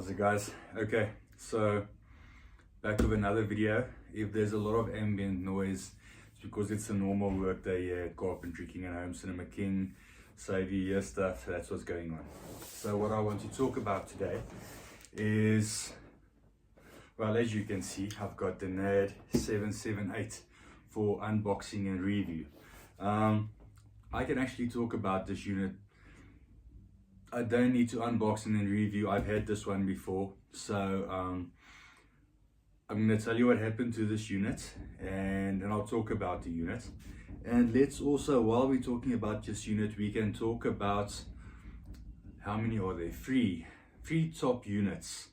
How's it, guys? Okay, so back with another video. If there's a lot of ambient noise, it's because it's a normal work day here at Carpentry King and Home Cinema King. So if you hear stuff, that's what's going on. So what I want to talk about today is, well, as you can see, I've got the NAD778 for unboxing and review. I can actually talk about this unit. I don't need to unbox and then review. I've had this one before. So I'm going to tell you what happened to this unit, and then I'll talk about the unit. And let's also, while we're talking about this unit, we can talk about how many are there? Three top units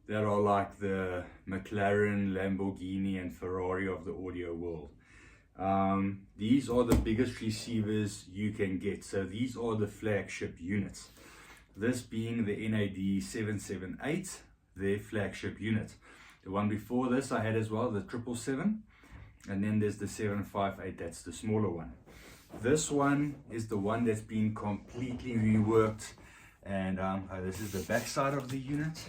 that are like the McLaren, Lamborghini and Ferrari of the audio world. These are the biggest receivers you can get. So these are the flagship units. This being the NAD778, their flagship unit. The one before this I had as well, the 777, and then there's the 758, that's the smaller one. This one is the one that's been completely reworked, and this is the back side of the unit,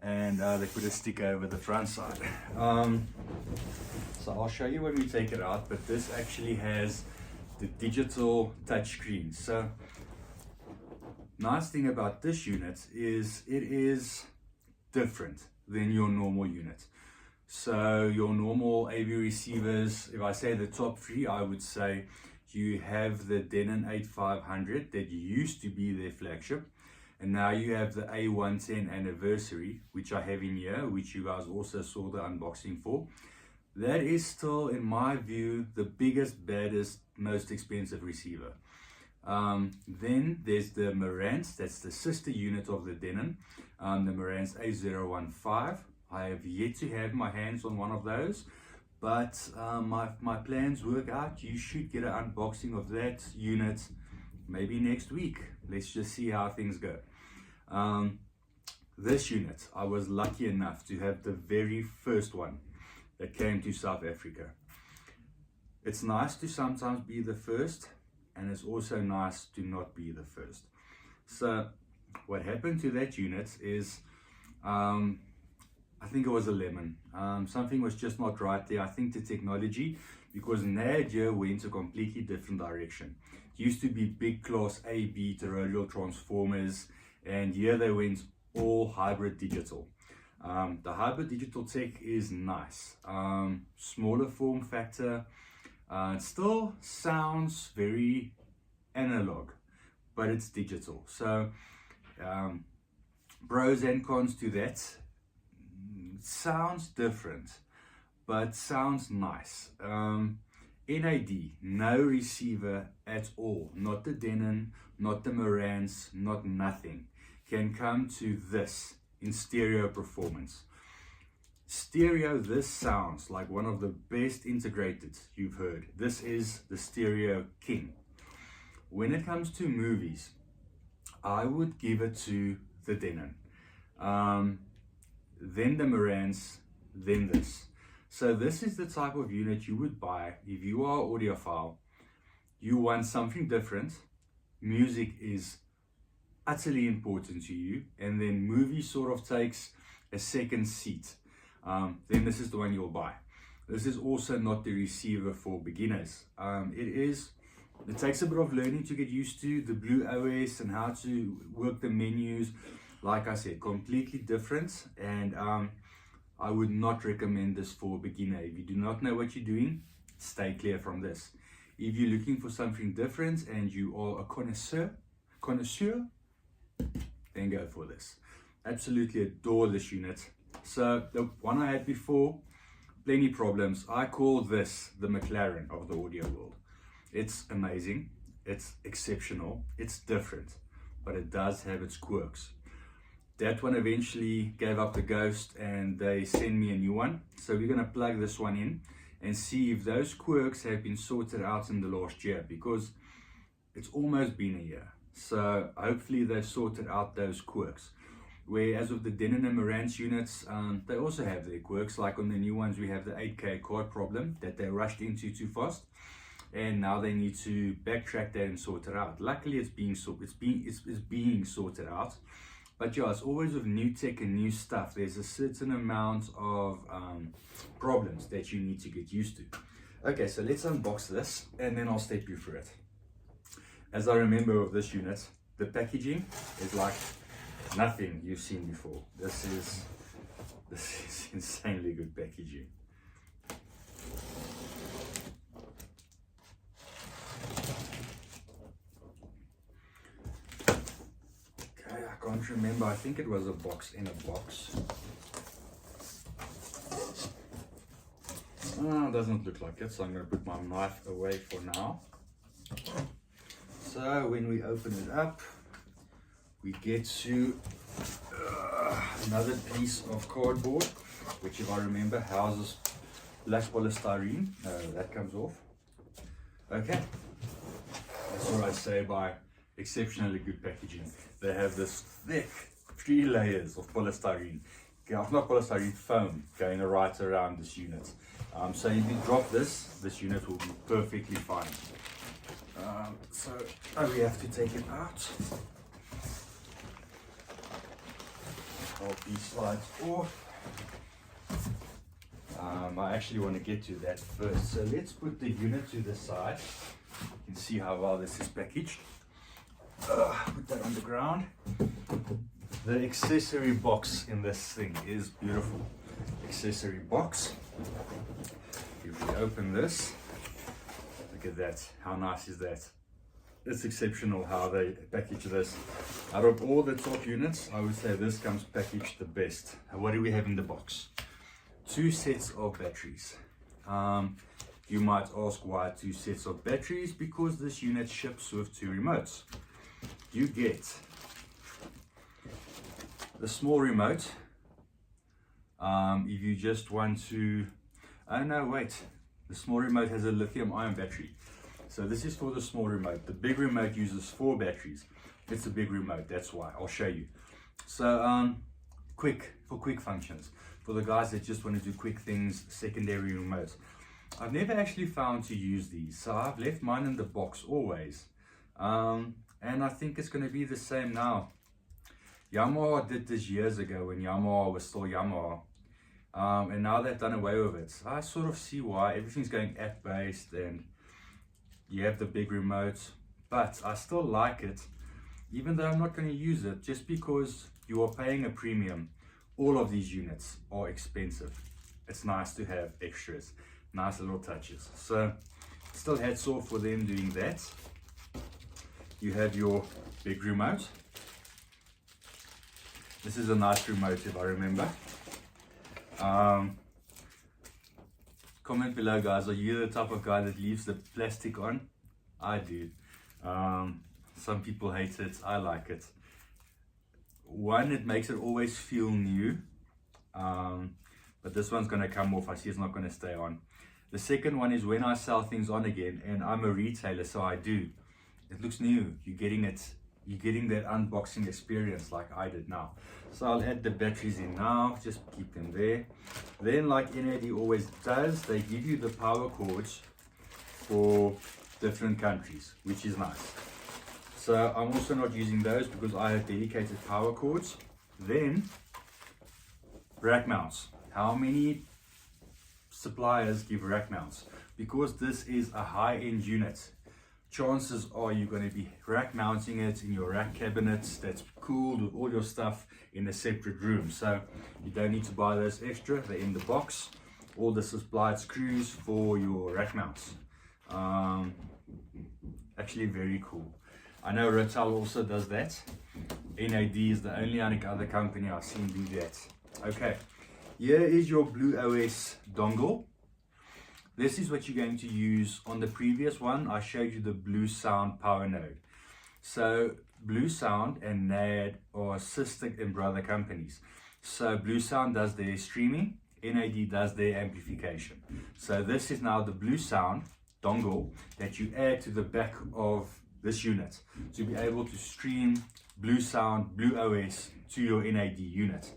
and they put a sticker over the front side. So I'll show you when we take it out, but this actually has the digital touchscreen. So nice thing about this unit is it is different than your normal unit. So your normal AV receivers, if I say the top three, I would say you have the Denon 8500 that used to be their flagship, and now you have the A110 anniversary, which I have in here, which you guys also saw the unboxing for. That is still, in my view, the biggest, baddest, most expensive receiver. Then there's the Marantz, that's the sister unit of the Denon, the Marantz A015. I have yet to have my hands on one of those, but my plans work out. You should get an unboxing of that unit maybe next week. Let's just see how things go. This unit, I was lucky enough to have the very first one that came to South Africa. It's nice to sometimes be the first, and it's also nice to not be the first. So what happened to that unit is, I think it was a lemon. Something was just not right there. I think the technology, because NAD here went a completely different direction. It used to be big class A/B toroidal transformers, and here they went all hybrid digital. The hybrid digital tech is nice. Smaller form factor. It still sounds very analog, but it's digital. So pros and cons to that. It sounds different, but sounds nice. NAD, no receiver at all. Not the Denon, not the Marantz, not nothing can come to this in stereo performance. Stereo, this sounds like one of the best integrated you've heard. This is the stereo king. When it comes to movies, I would give it to the Denon, then the Marantz, then this. So this is the type of unit you would buy if you are an audiophile. You want something different. Music is utterly important to you, and then movie sort of takes a second seat. Then this is the one you'll buy. This is also not the receiver for beginners. It takes a bit of learning to get used to the Blue OS and how to work the menus. Like I said, completely different, and I would not recommend this for a beginner. If you do not know what you're doing, stay clear from this. If you're looking for something different and you are a connoisseur, then go for this. Absolutely adore this unit. So the one I had before, plenty problems. I call this the McLaren of the audio world. It's amazing, it's exceptional, it's different, but it does have its quirks. That one eventually gave up the ghost and they sent me a new one. So we're going to plug this one in and see if those quirks have been sorted out in the last year, because it's almost been a year. So hopefully they've sorted out those quirks. Whereas with the Denon and Marantz units, they also have their quirks. Like on the new ones, we have the 8K card problem that they rushed into too fast, and now they need to backtrack that and sort it out. Luckily, it's being sorted out. But yeah, it's always with new tech and new stuff, there's a certain amount of problems that you need to get used to. Okay, so let's unbox this and then I'll step you through it. As I remember of this unit, the packaging is like nothing you've seen before. This is insanely good packaging. Okay, I can't remember. I think it was a box in a box. Oh, it doesn't look like it, so I'm going to put my knife away for now. So when we open it up, we get to another piece of cardboard, which, if I remember, houses black polystyrene. That comes off. Okay, that's what I say by exceptionally good packaging. They have this thick 3 layers of polystyrene, not polystyrene, foam going right around this unit. So if you drop this unit will be perfectly fine. So we have to take it out. Hold these slides off. I actually want to get to that first. So let's put the unit to the side. You can see how well this is packaged. Put that on the ground. The accessory box in this thing is beautiful. Accessory box. If we open this, look at that. How nice is that? It's exceptional how they package this. Out of all the top units, I would say this comes packaged the best. What do we have in the box? 2 sets of batteries. You might ask why 2 sets of batteries? Because this unit ships with 2 remotes. You get the small remote. If you just want to, oh no, wait, the small remote has a lithium-ion battery. So this is for the small remote. The big remote uses 4 batteries. It's a big remote, that's why. I'll show you. So quick functions. For the guys that just want to do quick things, secondary remotes. I've never actually found to use these, so I've left mine in the box always. And I think it's going to be the same now. Yamaha did this years ago when Yamaha was still Yamaha. And now they've done away with it. I sort of see why. Everything's going app based and you have the big remote, but I still like it, even though I'm not going to use it, just because you are paying a premium. All of these units are expensive. It's nice to have extras, nice little touches. So still hats off for them doing that. You have your big remote. This is a nice remote if I remember. Comment below, guys, are you the type of guy that leaves the plastic on? I do. Some people hate it, I like it. One, it makes it always feel new, but this one's going to come off. I see it's not going to stay on. The second one is when I sell things on again, and I'm a retailer, so I do. It looks new. You're getting that unboxing experience like I did now. So I'll add the batteries in now, just keep them there. Then, like NAD always does, they give you the power cords for different countries, which is nice. So I'm also not using those because I have dedicated power cords. Then rack mounts. How many suppliers give rack mounts? Because this is a high-end unit, chances are you're going to be rack mounting it in your rack cabinets that's cooled with all your stuff in a separate room. So you don't need to buy those extra, they're in the box. All the supplied screws for your rack mounts. Actually very cool. I know Rotel also does that. NAD is the only other company I've seen do that. Okay, here is your Blue OS dongle. This is what you're going to use. On the previous one, I showed you the Blue Sound power node. So Blue Sound and NAD are sister and brother companies. So Blue Sound does their streaming, NAD does their amplification. So this is now the Blue Sound dongle that you add to the back of this unit to be able to stream Blue Sound, Blue OS to your NAD unit.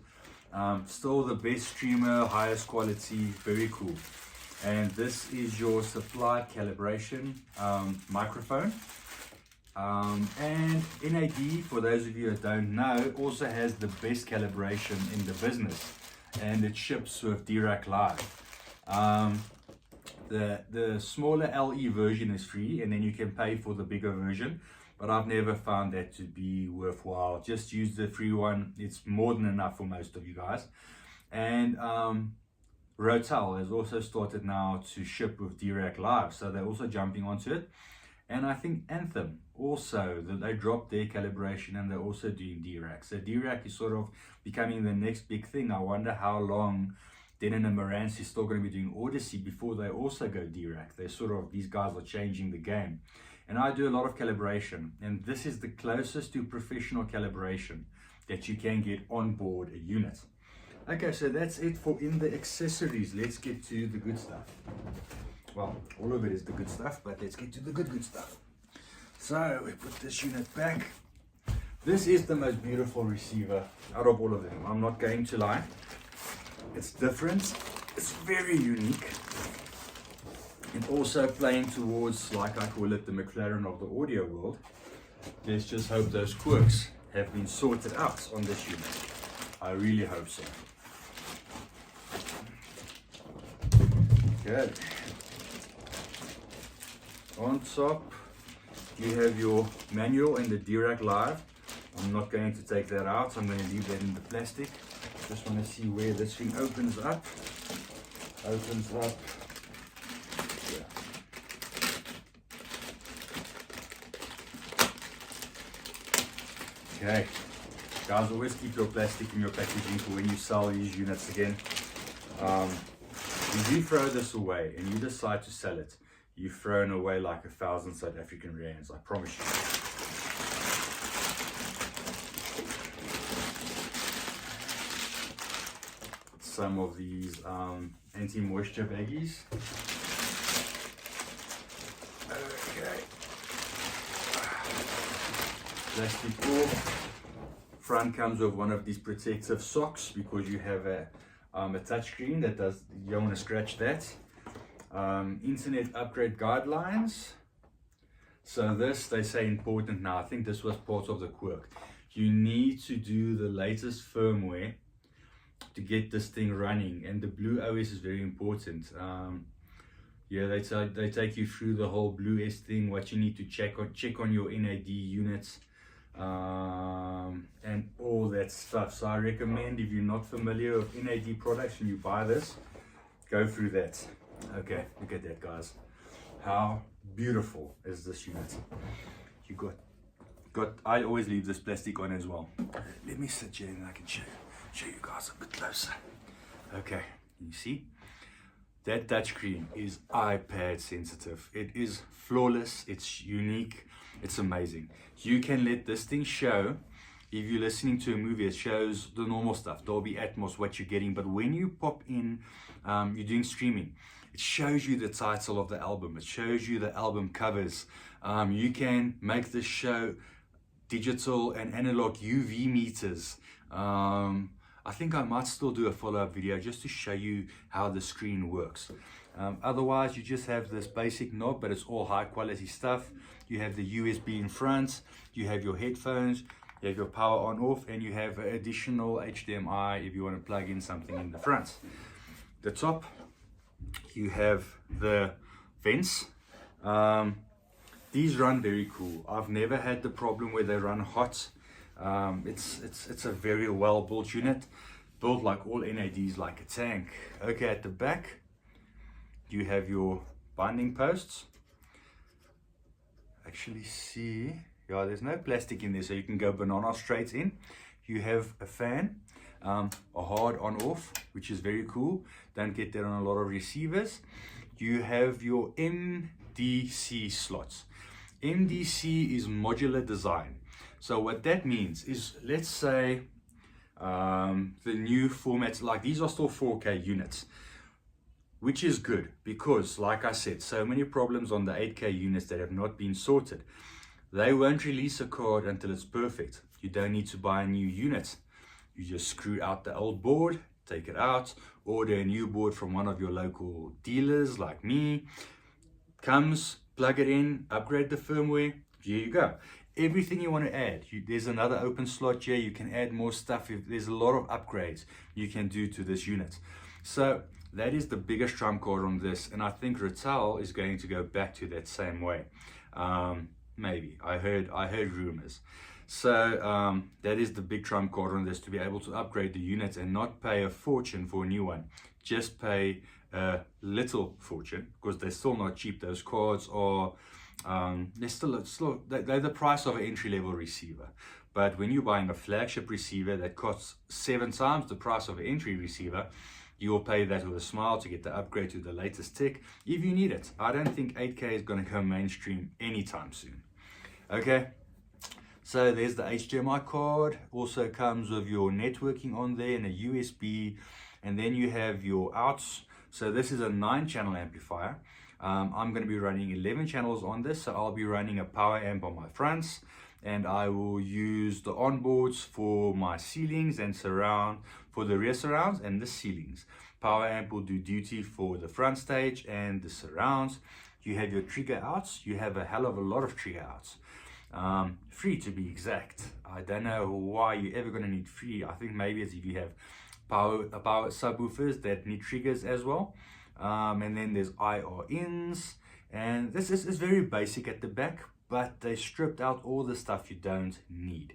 Still the best streamer, highest quality, very cool. And this is your supplied calibration microphone. And NAD, for those of you that don't know, also has the best calibration in the business, and it ships with DRAC Live. The smaller LE version is free, and then you can pay for the bigger version, but I've never found that to be worthwhile. Just use the free one. It's more than enough for most of you guys. And Rotel has also started now to ship with DRAC Live, so they're also jumping onto it. And I think Anthem also, they dropped their calibration and they're also doing DRAC. So DRAC is sort of becoming the next big thing. I wonder how long Denon and Marantz is still going to be doing Odyssey before they also go DRAC. They're sort of, these guys are changing the game. And I do a lot of calibration, and this is the closest to professional calibration that you can get on board a unit. Okay, so that's it for in the accessories. Let's get to the good stuff. Well, all of it is the good stuff, but let's get to the good stuff. So we put this unit back. This is the most beautiful receiver out of all of them. I'm not going to lie. It's different. It's very unique. And also playing towards, like I call it, the McLaren of the audio world. Let's just hope those quirks have been sorted out on this unit. I really hope so. Good. On top, you have your manual and the DRAC Live. I'm not going to take that out, so I'm going to leave that in the plastic. Just want to see where this thing opens up. Opens up. Yeah. Okay. Guys, always keep your plastic in your packaging for when you sell these units again. If you throw this away and you decide to sell it, you've thrown away like 1,000 South African rands, I promise you. Some of these anti-moisture baggies. Okay. Plastic off. Front comes with one of these protective socks because you have a touchscreen that does, you don't want to scratch that. Internet upgrade guidelines. So this, they say, important now. I think this was part of the quirk. You need to do the latest firmware to get this thing running, and the Blue OS is very important. Yeah, they take you through the whole Blue S thing, what you need to check on your NAD units, and all that stuff. So I recommend, if you're not familiar with NAD products and you buy this, go through that. Okay, look at that, guys. How beautiful is this unit? You got I always leave this plastic on as well. Let me sit here and I can show you guys a bit closer. Okay, you see that touchscreen is iPad sensitive. It is flawless, it's unique, it's amazing. You can let this thing show, if you're listening to a movie, it shows the normal stuff, Dolby Atmos, what you're getting, but when you pop in, you're doing streaming, it shows you the title of the album, it shows you the album covers. You can make this show digital and analog UV meters. I think I might still do a follow-up video just to show you how the screen works. Otherwise, you just have this basic knob, but it's all high quality stuff. You have the USB in front, you have your headphones, you have your power on off, and you have additional HDMI if you want to plug in something in the front. The top, you have the vents. These run very cool. I've never had the problem where they run hot. It's a very well built unit, built like all NADs, like a tank. Okay, at the back you have your binding posts. Actually see, yeah, there's no plastic in there, so you can go banana straight in. You have a fan, a hard on off, which is very cool. Don't get that on a lot of receivers. You have your MDC slots. MDC is modular design. So what that means is, let's say the new formats, like these are still 4K units, which is good because, like I said, so many problems on the 8K units that have not been sorted. They won't release a card until it's perfect. You don't need to buy a new unit. You just screw out the old board, take it out, order a new board from one of your local dealers like me. Comes, plug it in, upgrade the firmware, Here you go. Everything you want to add. There's another open slot here. You can add more stuff. There's a lot of upgrades you can do to this unit. So that is the biggest trump card on this, and I think Rattel is going to go back to that same way. Maybe I heard rumors. So that is the big trump card on this, to be able to upgrade the unit and not pay a fortune for a new one. Just pay a little fortune, because they're still not cheap. Those cards are they're the price of an entry-level receiver. But when you're buying a flagship receiver that costs 7 times the price of an entry receiver, you will pay that with a smile to get the upgrade to the latest tech if you need it. I don't think 8K is going to go mainstream anytime soon. Okay, so there's the HDMI card. Also comes with your networking on there and a USB, and then you have your outs. So this is a 9-channel amplifier. I'm going to be running 11 channels on this, so I'll be running a power amp on my fronts, and I will use the onboards for my ceilings and surround for the rear surrounds and the ceilings. Power amp will do duty for the front stage and the surrounds. You have your trigger outs. You have a hell of a lot of trigger outs. 3 to be exact. I don't know why you're ever going to need 3. I think maybe it's if you have power subwoofers that need triggers as well. And then there's IR ins, and this is very basic at the back, but they stripped out all the stuff you don't need.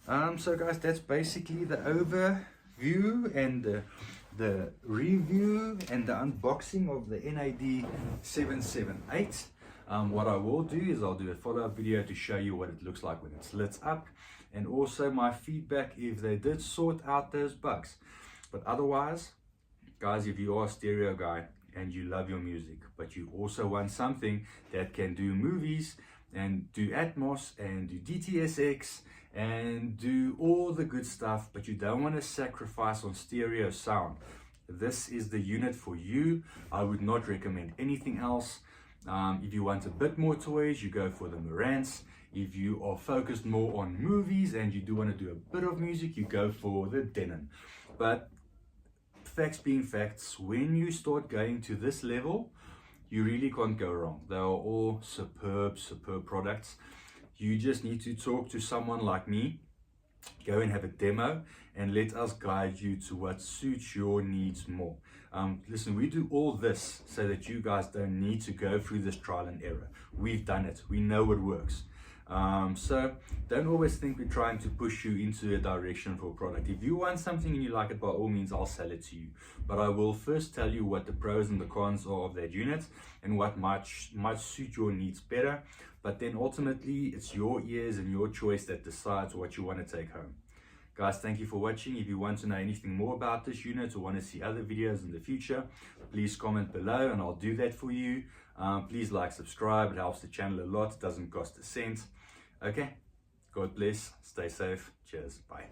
So guys, that's basically the overview and the review and the unboxing of the NAD778. What I will do is I'll do a follow-up video to show you what it looks like when it's lit up, and also my feedback if they did sort out those bugs. But otherwise, guys, if you are a stereo guy and you love your music, but you also want something that can do movies and do Atmos and do DTSX and do all the good stuff, but you don't want to sacrifice on stereo sound, this is the unit for you. I would not recommend anything else. If you want a bit more toys, you go for the Marantz. If you are focused more on movies and you do want to do a bit of music, you go for the Denon. But facts being facts, when you start going to this level, you really can't go wrong. They are all superb products. You just need to talk to someone like me, go and have a demo, and let us guide you to what suits your needs more. Listen, we do all this so that you guys don't need to go through this trial and error. We've done it. We know it works. So don't always think we're trying to push you into a direction for a product. If you want something and you like it, by all means, I'll sell it to you. But I will first tell you what the pros and the cons are of that unit and what might suit your needs better. But then ultimately, it's your ears and your choice that decides what you want to take home. Guys, thank you for watching. If you want to know anything more about this unit or want to see other videos in the future, please comment below and I'll do that for you. Please like, subscribe. It helps the channel a lot. It doesn't cost a cent. Okay, God bless. Stay safe. Cheers. Bye.